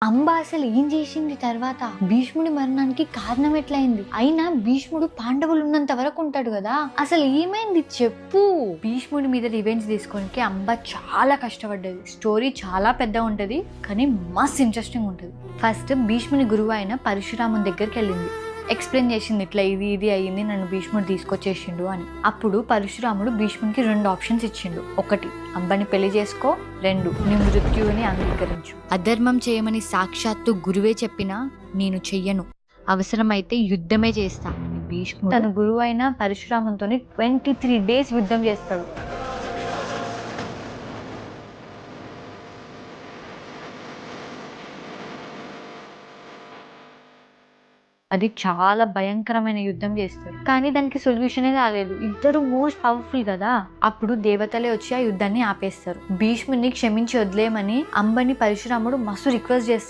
అంబ అసలు ఏం చేసింది తర్వాత? భీష్ముడి మరణానికి కారణం ఎట్లయింది? అయినా భీష్ముడు పాండవులు ఉన్నంత వరకు ఉంటాడు కదా, అసలు ఏమైంది చెప్పు. భీష్ముడి మీద రివెంజ్ తీసుకోనికి అంబ చాలా కష్టపడ్డది. స్టోరీ చాలా పెద్ద ఉంటది, కానీ మస్త్ ఇంట్రెస్టింగ్ ఉంటది. ఫస్ట్ భీష్ముని గురువు అయిన పరశురాముని దగ్గరికి వెళ్ళింది. ఎక్స్ప్లెయిన్ చేసింది, ఇట్లా ఇది అయ్యింది, నన్ను భీష్ముడు తీసుకొచ్చేసిండు అని. అప్పుడు పరశురాముడు భీష్మునికి 2 ఆప్షన్స్ ఇచ్చిండు. 1, అంబని పెళ్లి చేసుకో. 2, నీ మృత్యువుని అంగీకరించు. అధర్మం చేయమని సాక్షాత్తు గురువే చెప్పినా నేను చెయ్యను, అవసరమైతే యుద్ధమే చేస్తా. భీష్ముడు తన గురువు అయిన పరశురామునితో 23 days యుద్ధం చేస్తాడు. అది చాలా భయంకరమైన యుద్ధం చేస్తారు, కానీ దానికి సొల్యూషనే రాలేదు. ఇద్దరు మోస్ట్ పవర్ఫుల్ కదా. అప్పుడు దేవతలే వచ్చి ఆ యుద్ధాన్ని ఆపేస్తారు. భీష్ముని క్షమించి వదిలేయమని అంబని పరశురాముడు మస్తు రిక్వెస్ట్ చేస్తాడు.